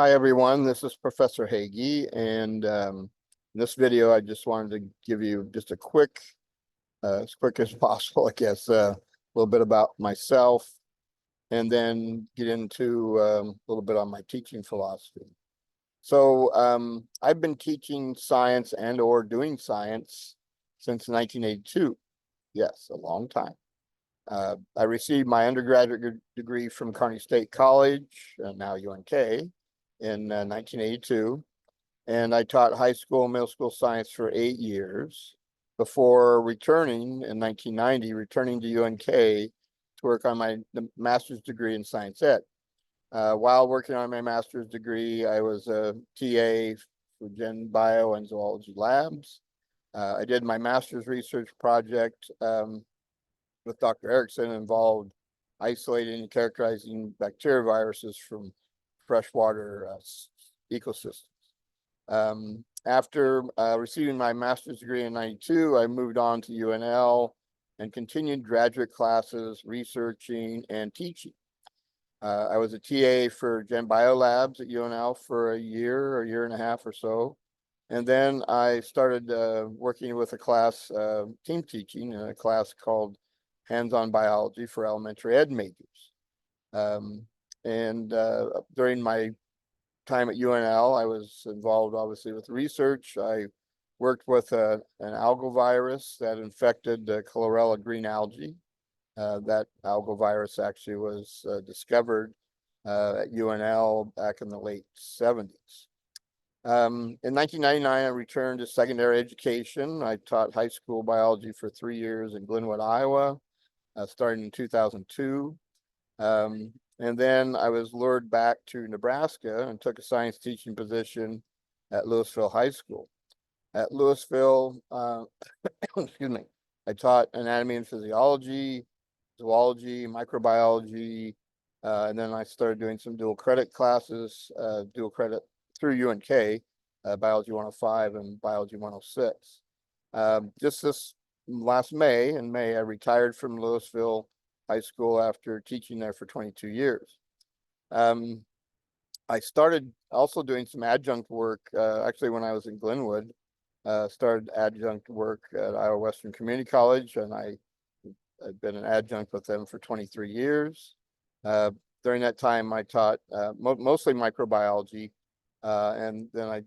Hi, everyone. This is Professor Hagee, and in this video, I just wanted to give you just a quick, as quick as possible, I guess, a little bit about myself, and then get into a little bit on my teaching philosophy. So I've been teaching science and or doing science since 1982. Yes, a long time. I received my undergraduate degree from Kearney State College, now UNK, in 1982. And I taught high school and middle school science for 8 years before returning in 1990, returning to UNK to work on my master's degree in science ed. While working on my master's degree, I was a TA for Gen Bio and Zoology labs. I did my master's research project with Dr. Erickson involved isolating and characterizing bacteria viruses from freshwater ecosystems. After receiving my master's degree in 92, I moved on to UNL and continued graduate classes, researching and teaching. I was a TA for Gen Bio Labs at UNL for a year and a half or so. And then I started working with a class, team teaching in a class called Hands-on Biology for elementary ed majors. During my time at UNL, I was involved obviously with research. I worked with an algal virus that infected chlorella green algae. That algal virus actually was discovered at UNL back in the late 70s. In 1999, I returned to secondary education. I taught high school biology for 3 years in Glenwood, Iowa, starting in 2002. And then I was lured back to Nebraska and took a science teaching position at Louisville High School. At Louisville, excuse me, I taught anatomy and physiology, zoology, microbiology, and then I started doing some dual credit classes, dual credit through UNK, Biology 105 and Biology 106. Just this last May, I retired from Louisville High School after teaching there for 22 years. I started also doing some adjunct work, actually when I was in Glenwood, started adjunct work at Iowa Western Community College, and I've been an adjunct with them for 23 years. During that time, I taught mostly microbiology, and then I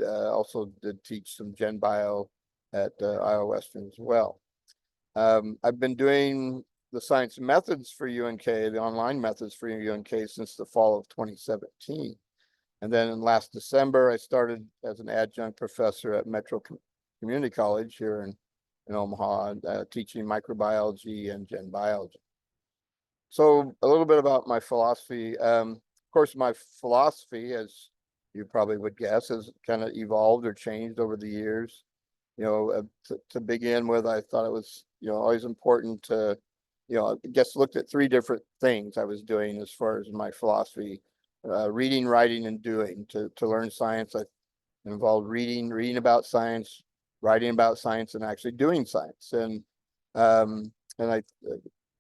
also did teach some Gen Bio at Iowa Western as well. I've been doing the science methods for UNK, the online methods for UNK since the fall of 2017. And then in last December, I started as an adjunct professor at Metro Community College here in Omaha, teaching microbiology and Gen Biology. So a little bit about my philosophy. Of course, my philosophy, as you probably would guess, has kind of evolved or changed over the years. To begin with, I thought it was, always important to, I guess looked at 3 different things I was doing as far as my philosophy, reading, writing, and doing. To learn science, I involved reading about science, writing about science, and actually doing science. And I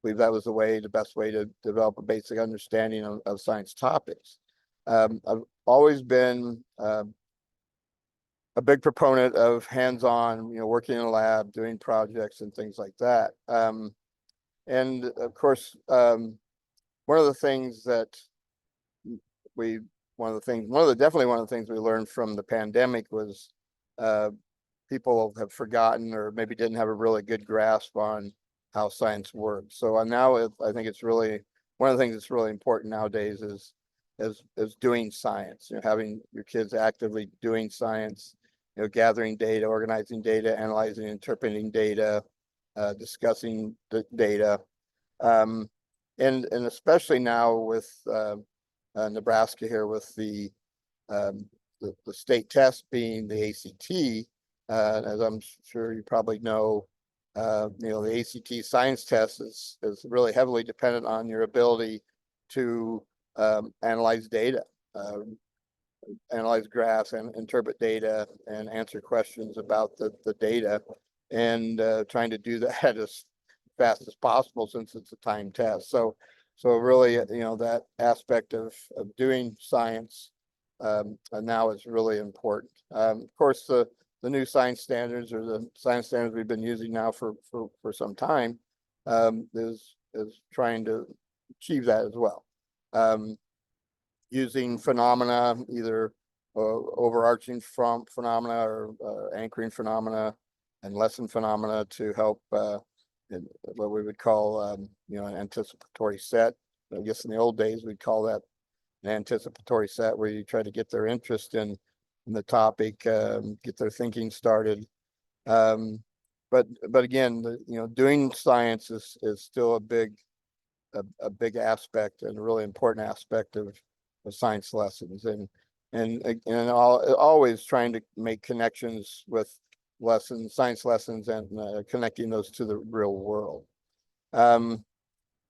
believe that was the best way to develop a basic understanding of science topics. I've always been a big proponent of hands-on, working in a lab, doing projects and things like that. And of course, one of the things we learned from the pandemic was people have forgotten or maybe didn't have a really good grasp on how science works. So now I think it's really one of the things that's really important nowadays is doing science. Having your kids actively doing science, gathering data, organizing data, analyzing, interpreting data, discussing the data, and especially now with Nebraska here with the state test being the ACT. As I'm sure you probably know, the ACT science test is really heavily dependent on your ability to analyze data, analyze graphs and interpret data and answer questions about the data, and trying to do that as fast as possible since it's a time test. So really, that aspect of doing science and now is really important. Of course, the new science standards, or the science standards we've been using now for some time, is trying to achieve that as well. Using phenomena, either overarching from phenomena or anchoring phenomena and lesson phenomena to help in what we would call an anticipatory set. I guess in the old days we'd call that an anticipatory set, where you try to get their interest in the topic, get their thinking started. But again, doing science is still a big aspect and a really important aspect of science lessons, and always trying to make connections with science lessons, and connecting those to the real world.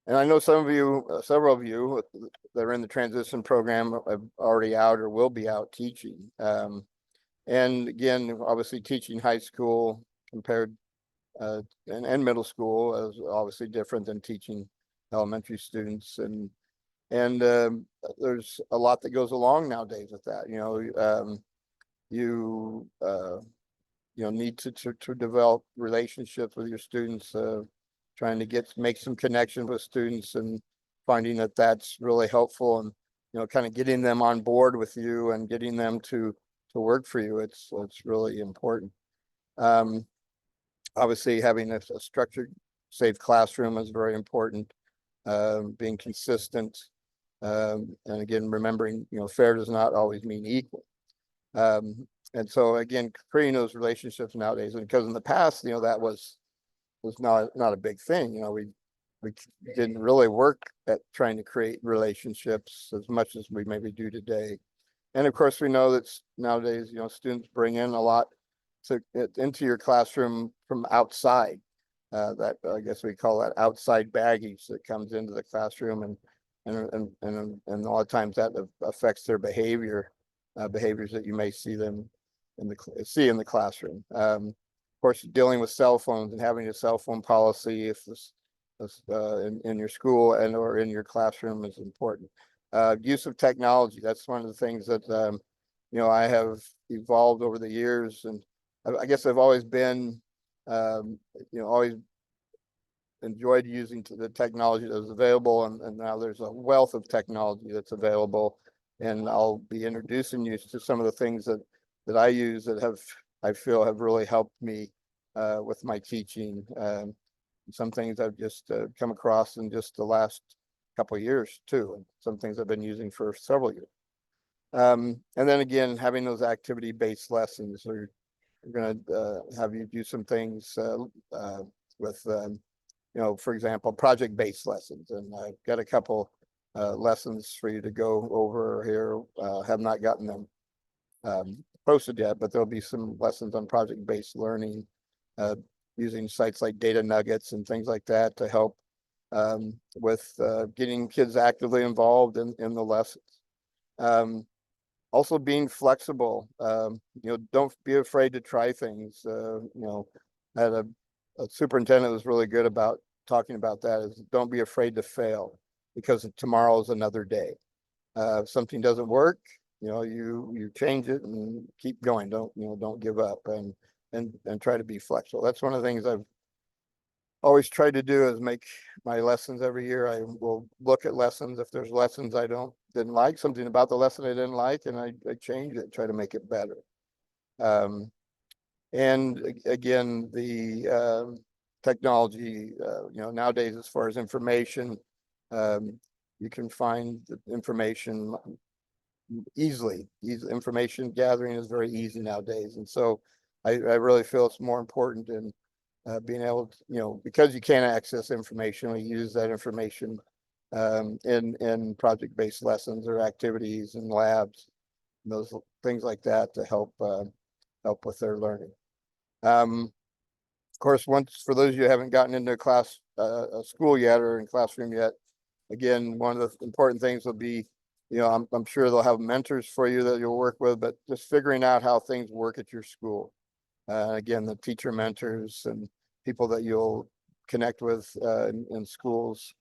And I know some of you, several of you that are in the transition program are already out or will be out teaching. And again, obviously teaching high school compared and middle school is obviously different than teaching elementary students, and there's a lot that goes along nowadays with that. You need to develop relationships with your students, trying to make some connections with students, and finding that that's really helpful, and kind of getting them on board with you and getting them to work for you. It's really important. Obviously having a structured, safe classroom is very important. Being consistent, and again, remembering, fair does not always mean equal. And so again, creating those relationships nowadays, and because in the past, that was not a big thing. We didn't really work at trying to create relationships as much as we maybe do today. And of course, we know that nowadays, students bring in a lot into your classroom from outside. That, I guess we call that outside baggage that comes into the classroom, and a lot of times that affects their behaviors that you may see them in the classroom. Of course, dealing with cell phones and having a cell phone policy, if this in your school and or in your classroom, is important. Use of technology, that's one of the things that I have evolved over the years, and I guess I've always been always enjoyed using the technology that was available, and now there's a wealth of technology that's available, and I'll be introducing you to some of the things that I use that I feel have really helped me with my teaching. Some things I've just come across in just the last couple of years too, and some things I've been using for several years. And then again, having those activity-based lessons, or we're going to have you do some things with, for example, project-based lessons. And I've got a couple lessons for you to go over here. Have not gotten them posted yet, but there'll be some lessons on project-based learning, using sites like Data Nuggets and things like that to help with getting kids actively involved in the lessons. Also being flexible, don't be afraid to try things. I had a superintendent was really good about talking about that, is don't be afraid to fail, because tomorrow is another day. If something doesn't work, you change it and keep going. Don't give up, and try to be flexible. That's one of the things I've always tried to do, is make my lessons every year. I will look at lessons. If there's lessons I didn't like, something about the lesson I didn't like, and I change it, try to make it better. And again, the technology, nowadays, as far as information, you can find the information easily. Information gathering is very easy nowadays, and so I really feel it's more important in being able to, because you can't access information, we use that information in project-based lessons or activities and labs, and those things like that, to help with their learning. Of course, for those of you who haven't gotten into a school yet, or in classroom yet, again, one of the important things will be, I'm sure they'll have mentors for you that you'll work with, but just figuring out how things work at your school. Again, the teacher mentors and people that you'll connect with in schools,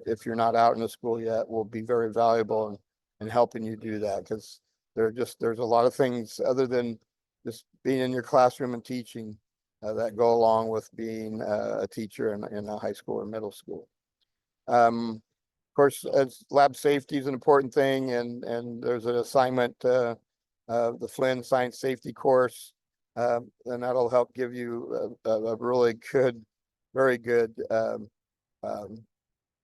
if you're not out in the school yet, will be very valuable in helping you do that, because there's a lot of things other than just being in your classroom and teaching that go along with being a teacher in a high school or middle school. Of course, as lab safety is an important thing, and there's an assignment, the Flynn Science Safety course, and that'll help give you a really good, very good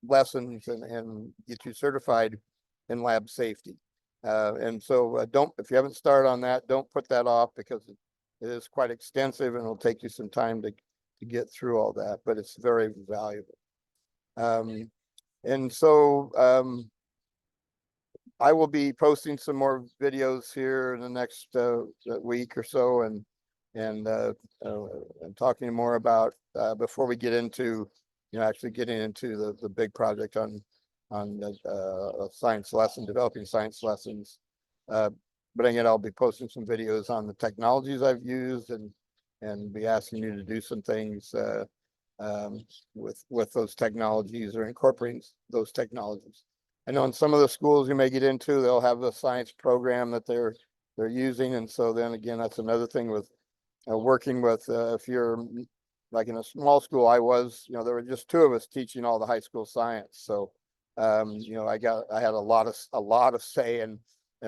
lessons and get you certified in lab safety. And so don't, if you haven't started on that, don't put that off, because it is quite extensive and it'll take you some time to get through all that, but it's very valuable. And so I will be posting some more videos here in the next week or so, and talking more about before we get into, actually getting into the big project on science lesson, developing science lessons. But again, I'll be posting some videos on the technologies I've used, and be asking you to do some things with those technologies, or incorporating those technologies. I know in some of the schools you may get into, they'll have a science program that they're using, and so then again, that's another thing with working with, if you're like in a small school, I was, there were just two of us teaching all the high school science. So, I had a lot of say in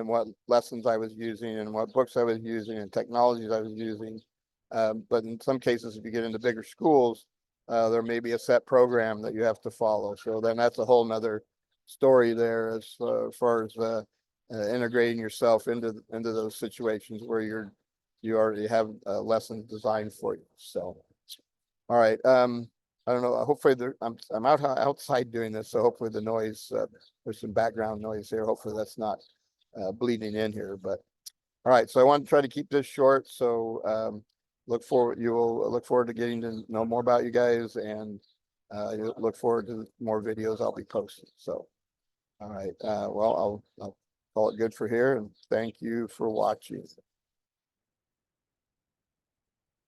what lessons I was using, and what books I was using, and technologies I was using. But in some cases, if you get into bigger schools, there may be a set program that you have to follow. So then that's a whole nother story there, as far as integrating yourself into those situations where you already have lessons designed for you. So, all right. I don't know. Hopefully I'm outside doing this, so hopefully the noise, there's some background noise here. Hopefully that's not bleeding in here. But all right. So I want to try to keep this short. So you will look forward to getting to know more about you guys, and you look forward to more videos I'll be posting. So, all right. Well, I'll call it good for here, and thank you for watching.